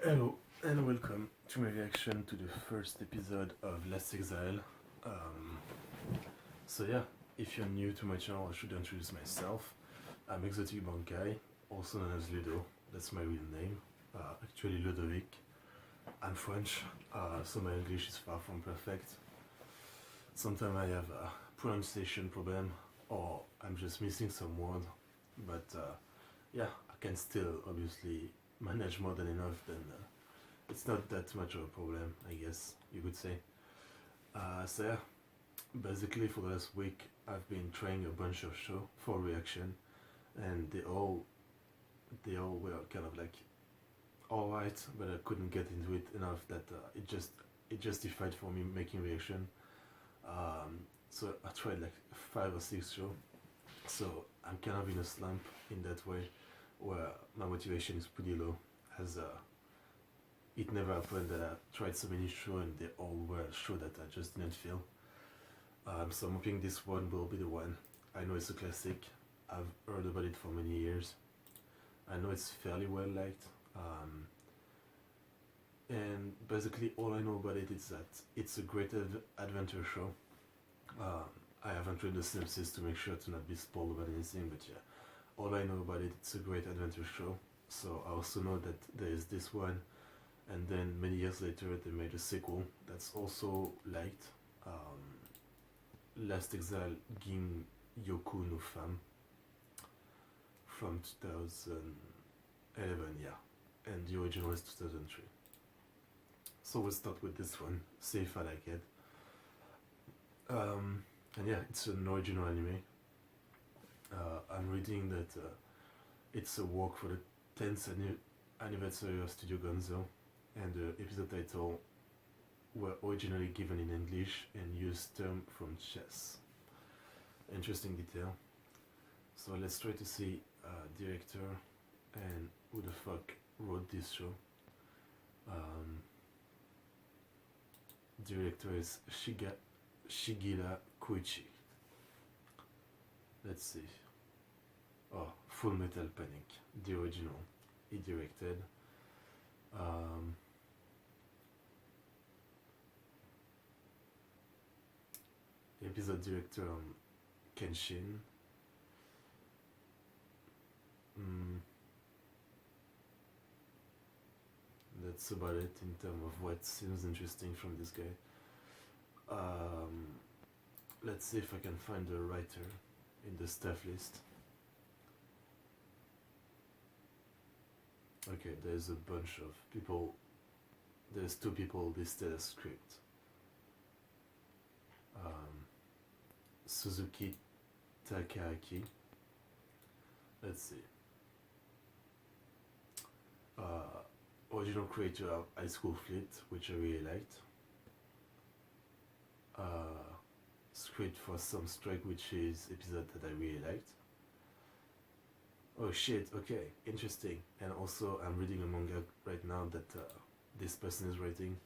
Hello and welcome to my reaction to the first episode of Last Exile. Um, so yeah, if you're new to my channel, I should introduce myself. I'm Exotic Bankai, also known as Ludo. That's my real name. Actually Ludovic. I'm French, so my English is far from perfect. Sometimes I have a pronunciation problem, or I'm just missing some word. But yeah, I can still obviously manage more than enough. Then it's not that much of a problem, I guess you could say. So yeah, basically for the last week I've been trying a bunch of shows for reaction, and they all were kind of like alright, but I couldn't get into it enough that it justified for me making reaction. So I tried like 5 or 6 shows. So I'm kind of in a slump in that way, where my motivation is pretty low, as it never happened that I tried so many shows and they all were shows that I just didn't feel. So I'm hoping this one will be the one. I know it's a classic. I've heard about it for many years. I know it's fairly well liked. And basically all I know about it is that it's a great adventure show. I haven't read the synopsis to make sure to not be spoiled about anything, but yeah, all I know about it, it's a great adventure show. So I also know that there is this one, and then many years later they made a sequel that's also liked, Last Exile Gin Yoku no Femme, from 2011, yeah, and the original is 2003. So we'll start with this one, see if I like it. And yeah, it's an original anime. I'm reading that it's a work for the 10th anniversary of Studio Gonzo, and the episode title were originally given in English and used term from chess. Interesting detail. So let's try to see director and who the fuck wrote this show. Director is Shigira Koichi. Let's see. Oh, Full Metal Panic, the original. He directed. Episode director Kenshin. That's about it in terms of what seems interesting from this guy. Let's see if I can find a writer in the staff list. Okay, there's a bunch of people. There's 2 people listed as script. Suzuki Takahaki. Let's see. Original creator of High School Fleet, which I really liked. Script for Some Strike, which is episode that I really liked. Oh shit, okay, interesting. And also I'm reading a manga right now that this person is writing,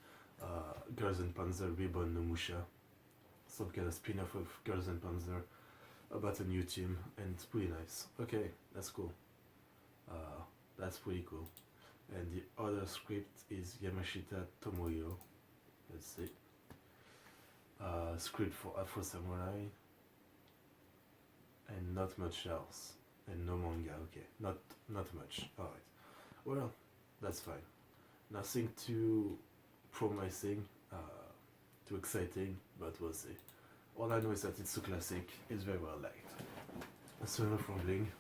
Girls and Panzer Reborn no Musha, some kind of spin-off of Girls and Panzer about a new team, and it's pretty nice. Okay, that's cool. That's pretty cool. And the other script is Yamashita Tomoyo. Let's see. Script for Afro Samurai, and not much else, and no manga. Okay, not much. All right. Well, that's fine. Nothing too promising, too exciting, but we'll see. All I know is that it's a classic. It's very well liked. So enough rambling.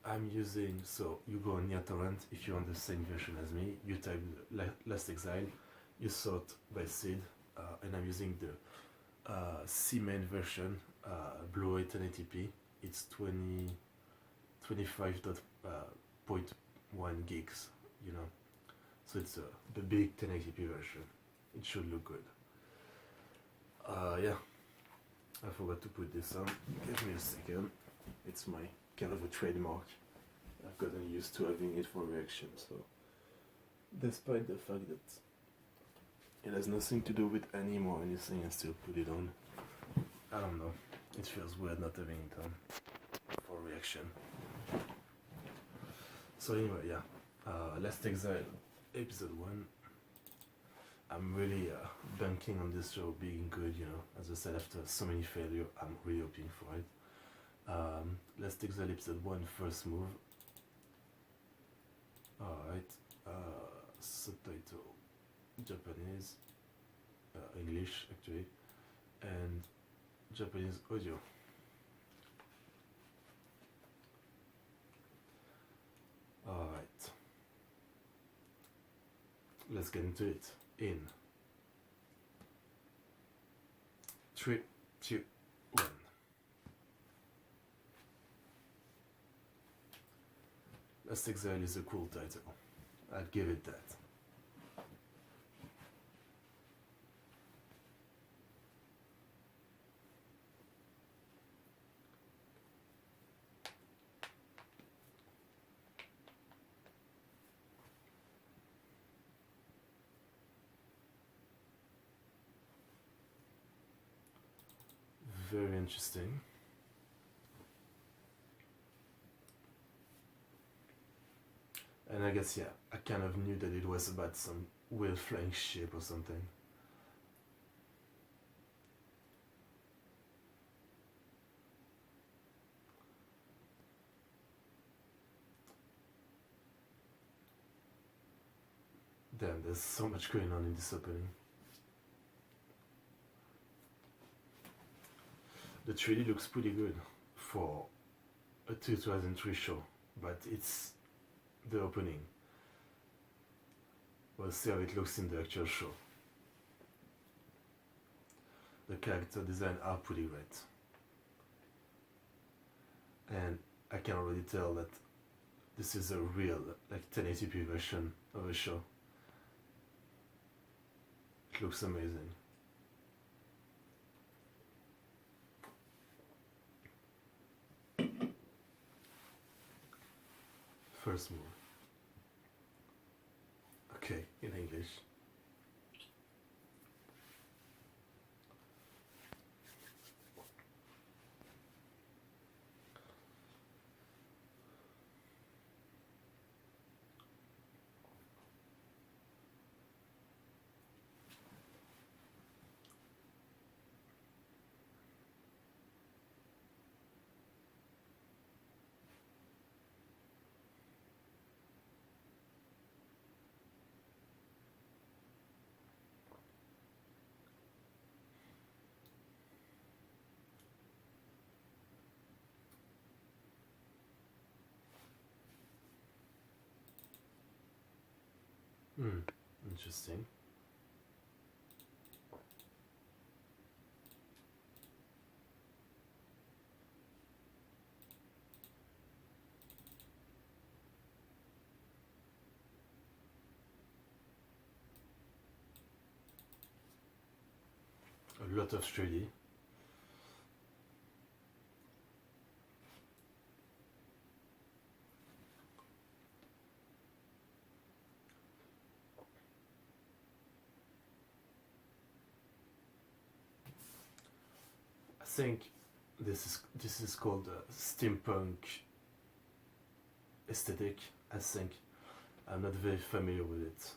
I'm using, so you go on torrent if you're on the same version as me. You type Last Exile, you sort by seed, and I'm using the C-main version, Blu-ray 1080p. It's 25.1 gigs, you know. So it's the big 1080p version. It should look good. Yeah, I forgot to put this on. Give me a second. It's my kind of a trademark. I've gotten used to having it for reaction, so despite the fact that it has nothing to do with anime or anything, I still put it on. I don't know. It feels weird not having it on for reaction. So anyway, yeah, Last Exile episode 1. I'm really banking on this show being good, you know. As I said, after so many failure, I'm really hoping for it. Last Exile episode 1, first move. Alright, subtitle Japanese, English actually, and Japanese audio. Alright, let's get into it. In 3, 2, 1. Last Exile is a cool title. I'd give it that. Very interesting. And I guess, yeah, I kind of knew that it was about some weird flying ship or something. Damn, there's so much going on in this opening. The 3D looks pretty good for a 2003 show, but it's the opening. We'll see how it looks in the actual show. The character design are pretty great. And I can already tell that this is a real, like 1080p version of a show. It looks amazing. First move. Okay, in English. Interesting. A lot of 3D. I think this is called steampunk aesthetic. I think I'm not very familiar with it.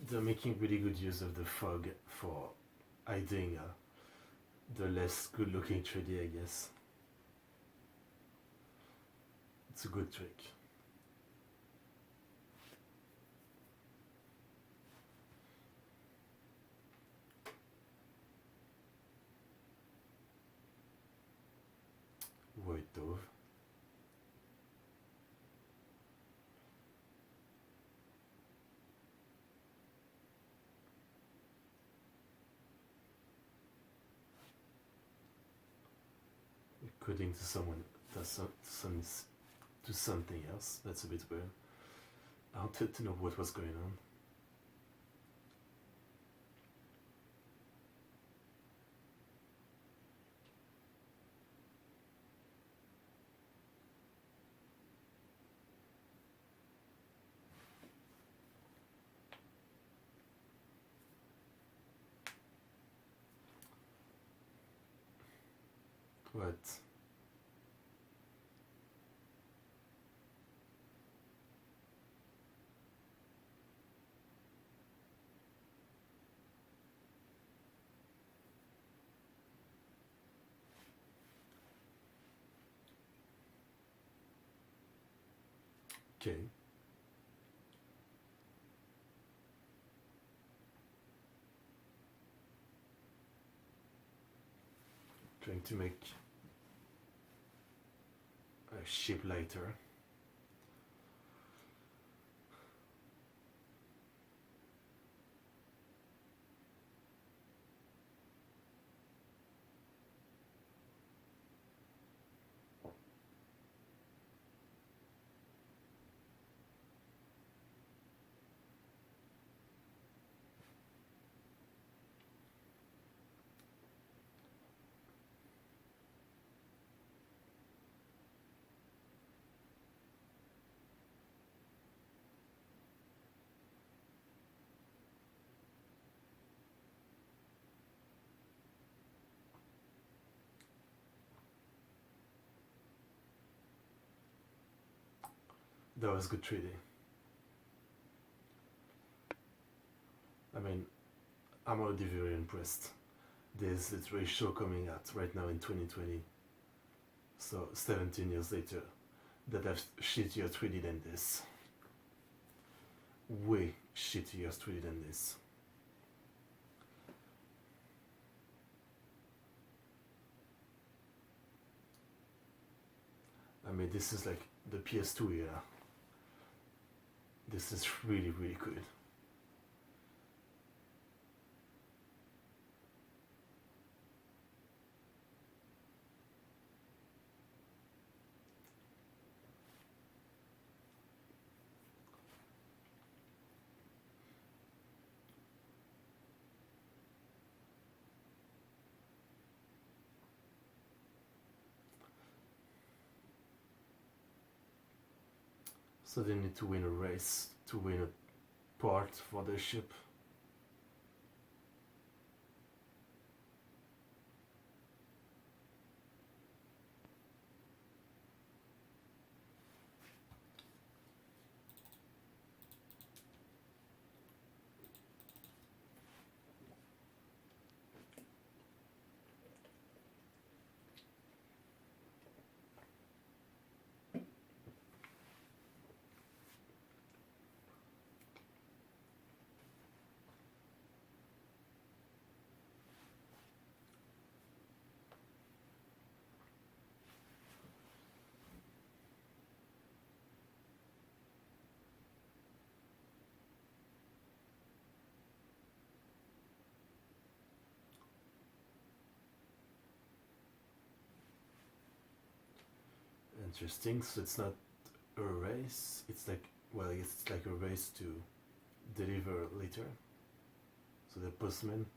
they're making really good use of the fog for hiding the less good looking 3D, I guess. It's a good trick. White Dove. Coding to someone to something else. That's a bit weird. I wanted to know what was going on. What? Okay. Trying to make a ship lighter. That was good 3D. I mean, I'm already very impressed. There's a ratio coming out right now in 2020, so 17 years later, that have shittier 3D than this. Way shittier 3D than this. I mean, this is like the PS2 era. This is really, really good. So they need to win a race to win a part for their ship. Interesting, so it's not a race, it's like, well, it's like a race to deliver later. So the postman.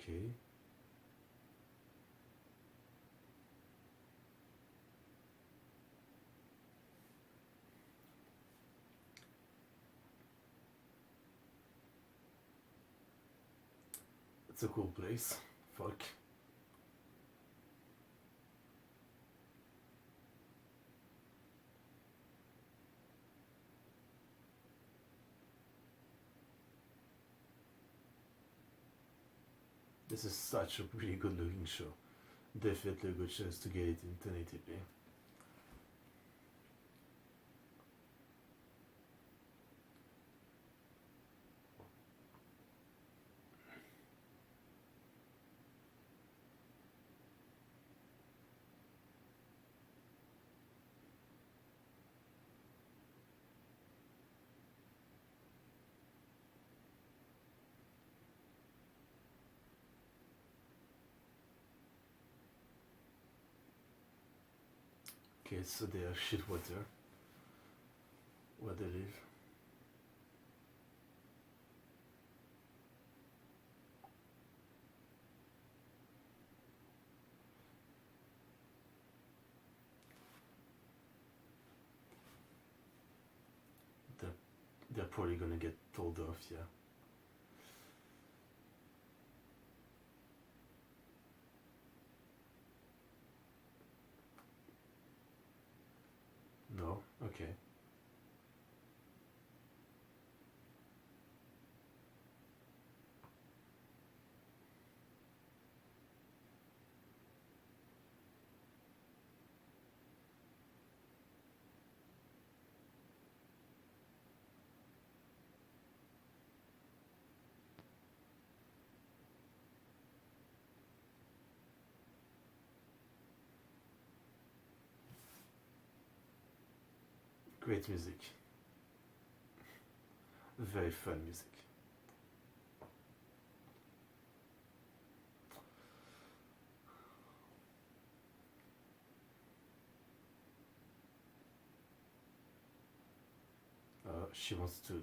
Okay. It's a cool place. Fuck. This is such a really good looking show. Definitely a good chance to get it in 1080p. Okay, so they are shit water where they live. They're, they're probably gonna get told off, yeah. No? Okay. Great music. Very fun music. She wants to.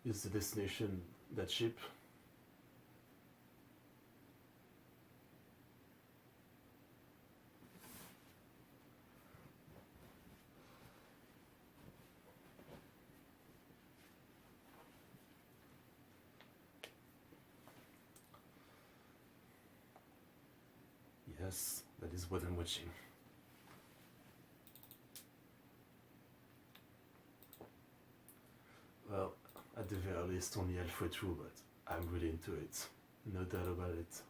Is the destination that ship? Yes, that is what I'm watching. Well, at the very least, only halfway through, but I'm really into it. No doubt about it.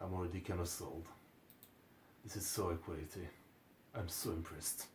I'm already kind of sold. This is so high quality. I'm so impressed.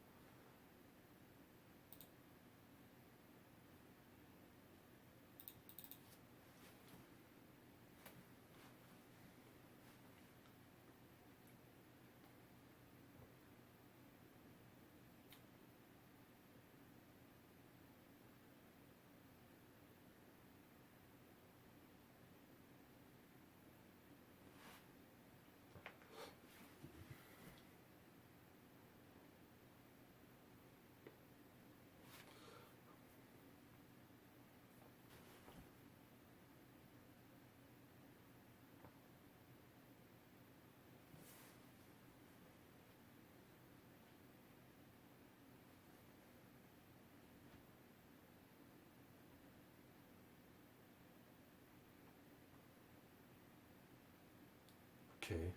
Okay.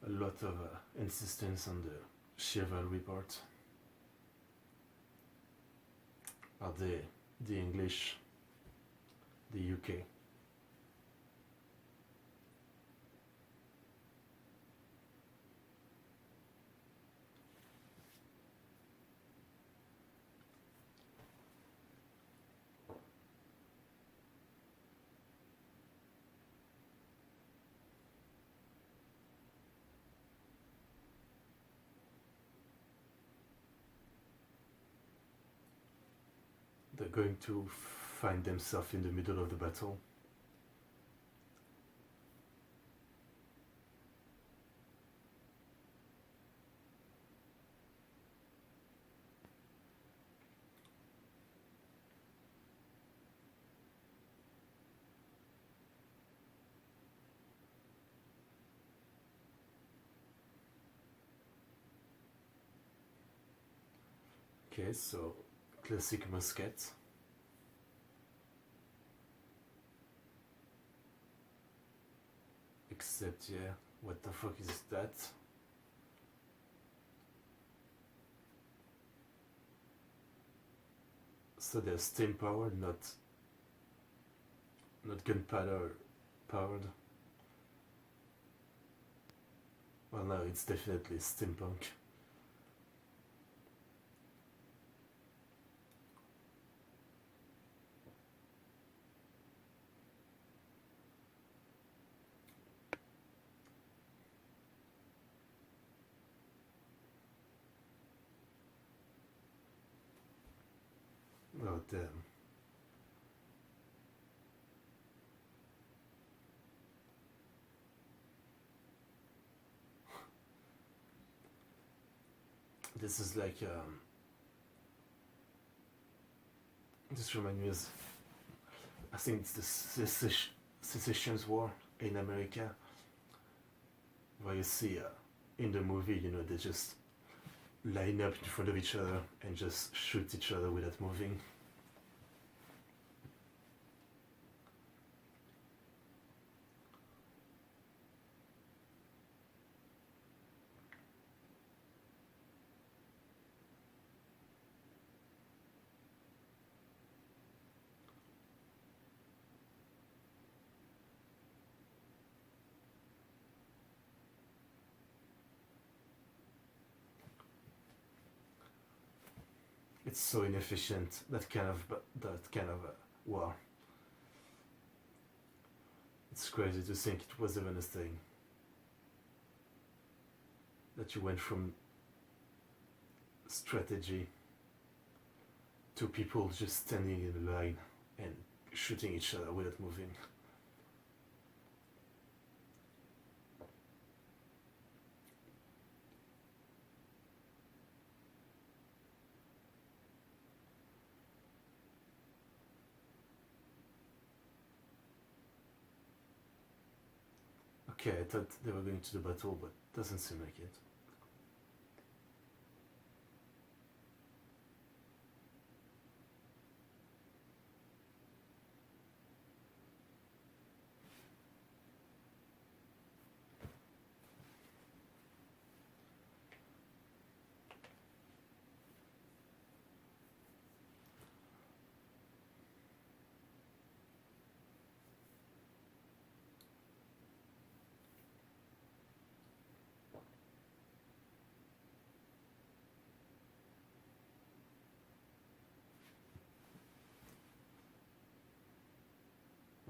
A lot of insistence on the chivalry part. Are the English, the UK? they're going to find themselves in the middle of the battle. Okay, so classic musket. Except, yeah, what the fuck is that? So they're steam powered, not gunpowder powered. Well, no, it's definitely steampunk. Oh, damn. This is like, this reminds me of, I think it's the Secession's War in America, where you see in the movie, you know, they just line up in front of each other and just shoot each other without moving. It's so inefficient, that kind of war. It's crazy to think it was even a thing. That you went from strategy to people just standing in a line and shooting each other without moving. Okay, I thought they were going to the battle, but doesn't seem like it.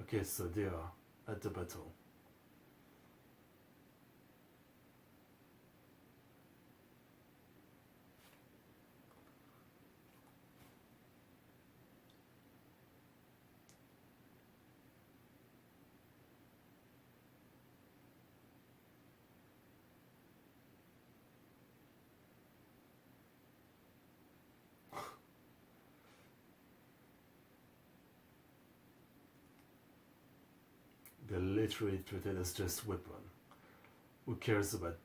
Okay, so they are at the battle. They're literally treated as just weapon. Who cares about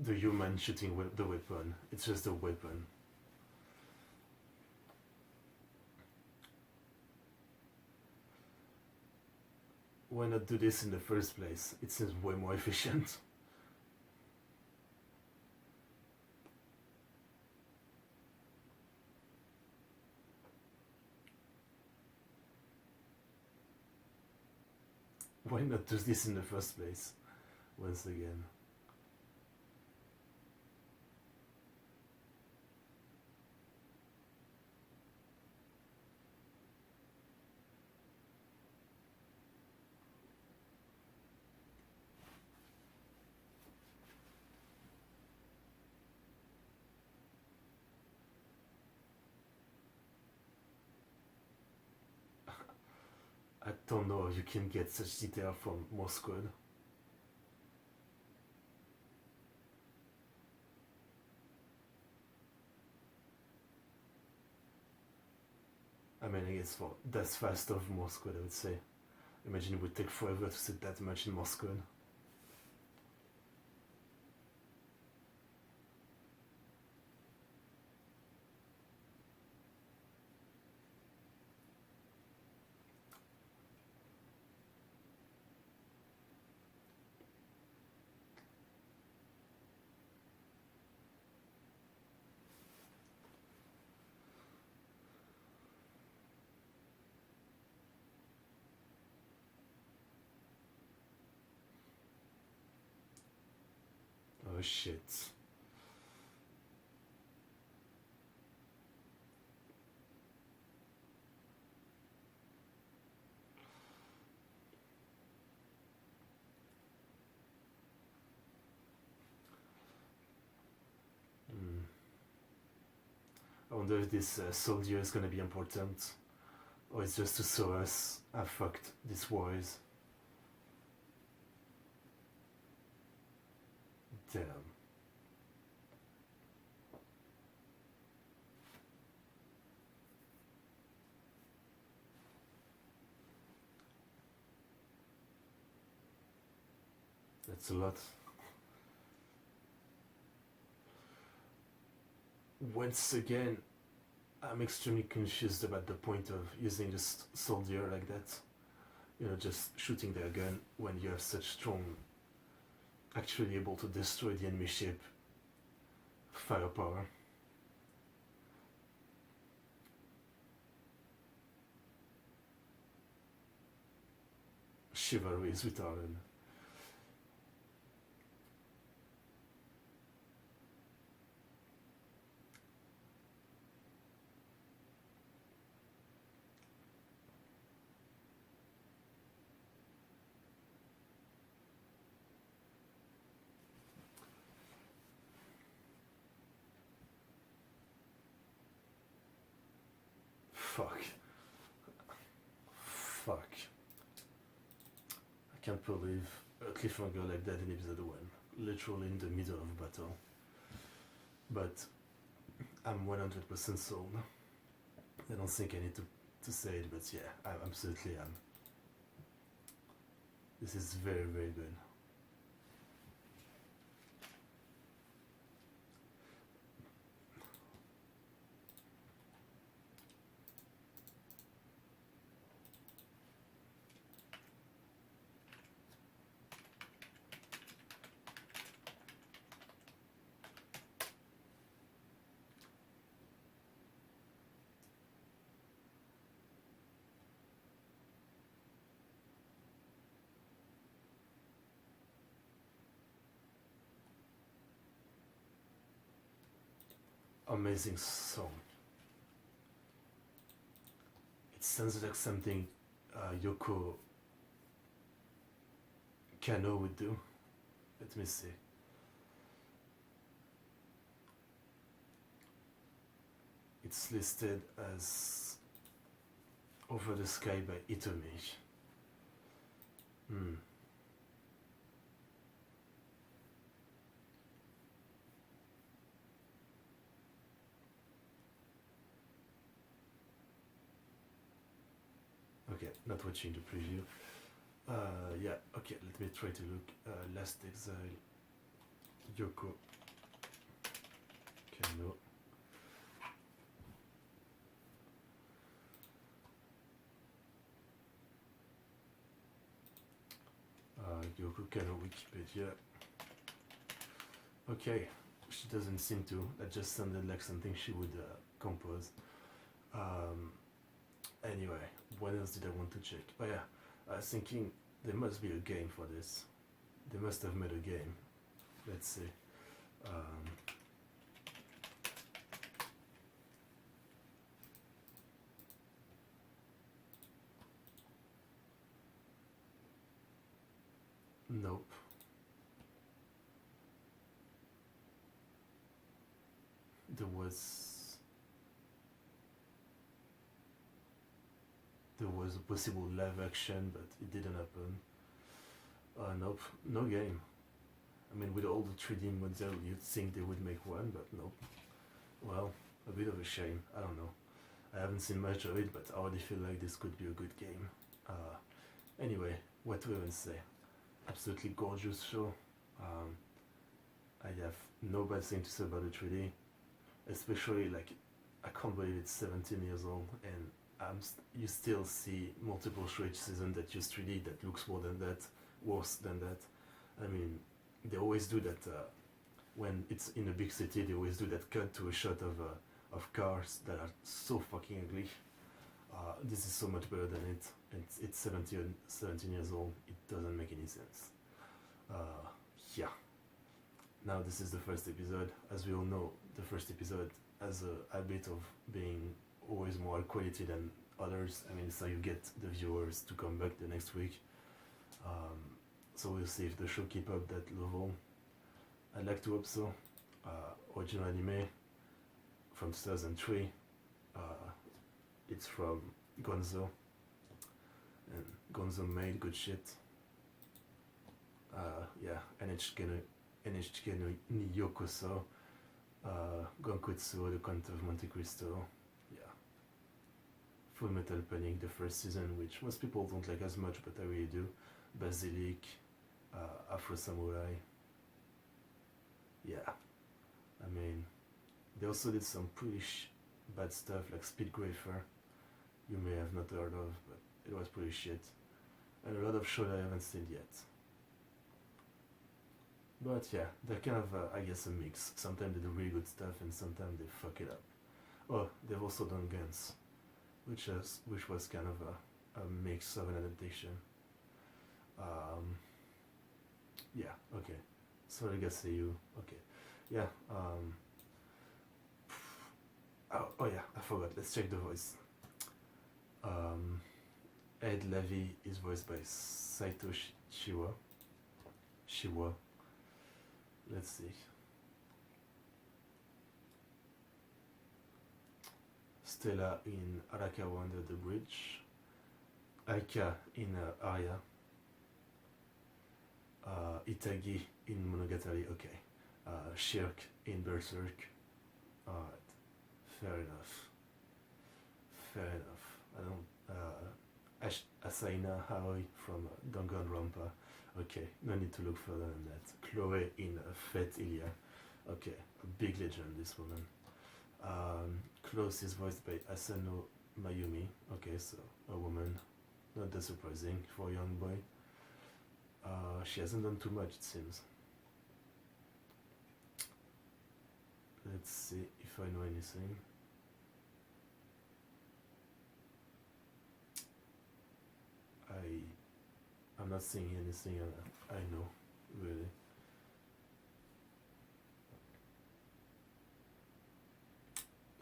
the human shooting the weapon? It's just a weapon. Why not do this in the first place? It seems way more efficient. Why not do this in the first place? Once again. I don't know if you can get such detail from Morse code. I mean, I guess for that's fast of Morse code, I would say. Imagine it would take forever to set that much in Morse code. Oh shit. Hmm. I wonder if this soldier is gonna be important, or it's just to show us how fucked this war is. Damn. That's a lot. Once again, I'm extremely confused about the point of using this soldier like that. You know, just shooting their gun when you have such strong, actually able to destroy the enemy ship firepower. Chivalry is retarded. Fuck. Fuck. I can't believe a cliffhanger like that in episode 1. Literally in the middle of battle. But I'm 100% sold. I don't think I need to say it, but yeah, I absolutely am. This is very, very good. Amazing song. It sounds like something Yoko Kano would do. Let me see. It's listed as Over the Sky by Itomi. Hmm. Okay, not watching the preview. Yeah, okay, let me try to look. Last Exile, Yoko Kano. Yoko Kano Wikipedia. Okay, she doesn't seem to. That just sounded like something she would compose. Anyway, what else did I want to check? Oh yeah, I was thinking there must be a game for this. They must have made a game. Let's see. Nope. There there was a possible live action, but it didn't happen. Nope, no game. I mean, with all the 3D model, you'd think they would make one, but nope. Well, a bit of a shame. I don't know. I haven't seen much of it, but I already feel like this could be a good game. Anyway, what do I even say? Absolutely gorgeous show. I have no bad thing to say about the 3D, especially like I can't believe it's 17 years old and you still see multiple show each season that use 3D that looks more than that, worse than that. I mean, they always do that when it's in a big city. They always do that cut to a shot of cars that are so fucking ugly. This is so much better than it. It's 17 years old. It doesn't make any sense. Yeah. Now this is the first episode. As we all know, the first episode has a habit of being always more quality than others. I mean, so you get the viewers to come back the next week. So we'll see if the show keep up that level. I'd like to hope so. Original anime from 2003. It's from Gonzo, and Gonzo made good shit. Yeah, NHK no Yokoso, Gonkutsu, The Count of Monte Cristo. Yeah, Full Metal Panic, the first season, which most people don't like as much, but I really do. Basilic, Afro Samurai. Yeah, I mean, they also did some pretty bad stuff like Speed Grafer. You may have not heard of, but it was pretty shit. And a lot of shows I haven't seen yet. But yeah, they're kind of, I guess, a mix. Sometimes they do really good stuff and sometimes they fuck it up. Oh, they've also done Guns, which was kind of a mix of an adaptation. Yeah, okay. Sorry, I guess you. Okay. Yeah, oh yeah, I forgot. Let's check the voice. Ed Levy is voiced by Saito Shiwa. Let's see. Stella in Arakawa Under the Bridge. Aika in Arya. Itagi in Monogatari. Okay. Shirk in Berserk. Alright. Fair enough. I don't. Asaina Haoi from Danganronpa. Okay, no need to look further than that. Chloe in Fate Ilia. Okay, a big legend, this woman. Close is voiced by Asano Mayumi. Okay, so a woman. Not that surprising for a young boy. She hasn't done too much, it seems. Let's see if I know anything. I'm not seeing anything I know, really.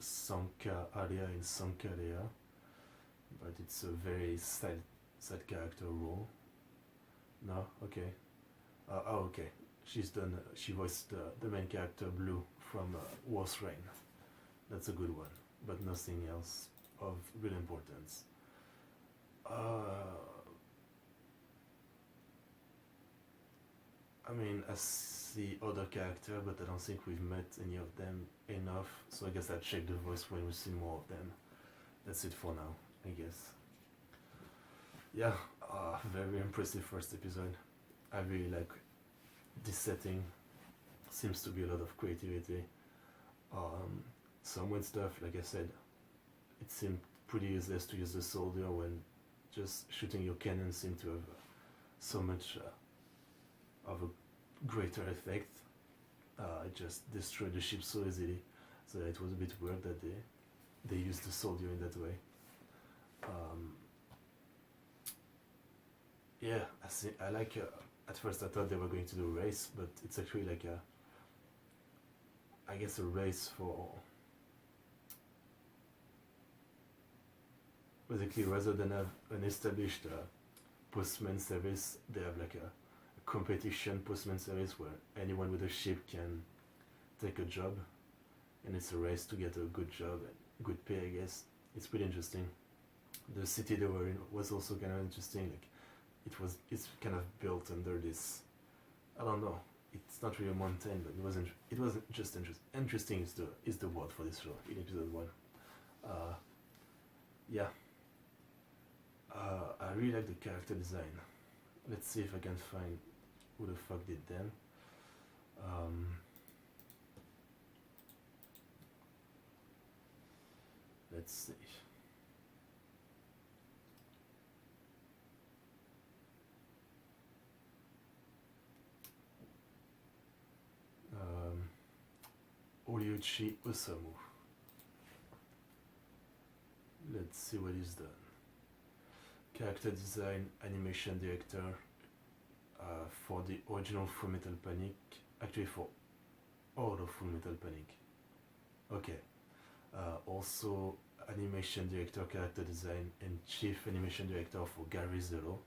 Sanka Arya in Sankaria, but it's a very sad character role. No, okay. Okay. She voiced the main character Blue from War's Reign. That's a good one, but nothing else of real importance. I mean, I see other character, but I don't think we've met any of them enough, so I guess I'll check the voice when we see more of them. That's it for now, I guess. Yeah, very impressive first episode. I really like this setting. Seems to be a lot of creativity. Some weird stuff, like I said, it seemed pretty useless to use the soldier when just shooting your cannon seemed to have so much of a greater effect. It just destroyed the ship so easily, so it was a bit weird that they used the soldier in that way. Yeah, I like. At first, I thought they were going to do a race, but it's actually like I guess a race for. Basically, rather than have an established postman service, they have like a competition postman service where anyone with a ship can take a job, and it's a race to get a good job and good pay. I guess it's pretty interesting. The city they were in was also kind of interesting. Like it's kind of built under this. I don't know. It's not really a mountain, but it wasn't just interesting is the word for this show in episode one. Uh, yeah. I really like the character design. Let's see if I can find who the fuck did them. Um, let's see. Oriuchi Osamu. Let's see what he's done. Character design, animation director for the original Full Metal Panic. Actually, for all of Full Metal Panic. Okay. Also, animation director, character design, and chief animation director for Gary Zero.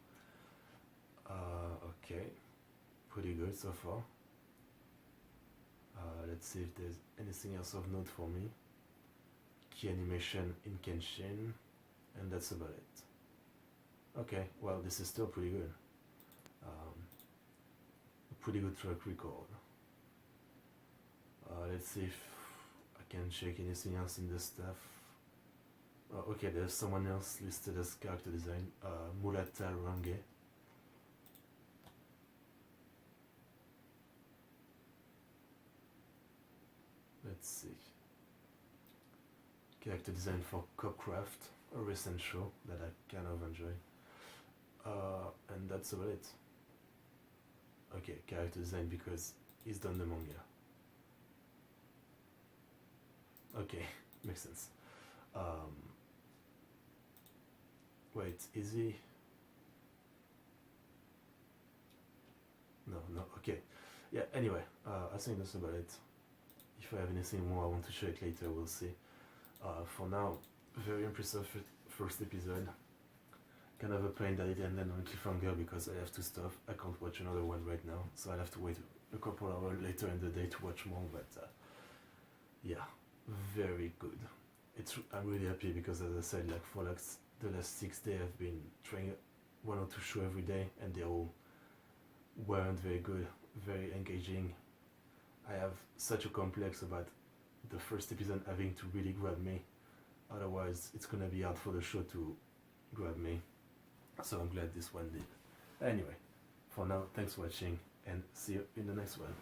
Okay. Pretty good so far. Let's see if there's anything else of note for me. Key animation in Kenshin, and that's about it. Okay, well, this is still pretty good. A pretty good track record. Let's see if I can check anything else in the stuff. Okay, there's someone else listed as character design, Murata Range. Let's see. Character design for Copcraft, a recent show that I kind of enjoy. And that's about it. Okay, character design because he's done the manga. Okay, makes sense. Wait, is he? No, okay. Yeah, anyway, I think that's about it. If I have anything more I want to share it later, we'll see. For now, very impressive first episode. Kind of a pain that it ended on cliffhanger because I have to stop. I can't watch another one right now, so I'll have to wait a couple hours later in the day to watch more, but yeah, very good. I'm really happy because, as I said, like for like the last 6 days I've been trying one or two shows every day, and they all weren't very good, very engaging. I have such a complex about the first episode having to really grab me, otherwise it's gonna be hard for the show to grab me, so I'm glad this one did. Anyway, for now, thanks for watching and see you in the next one.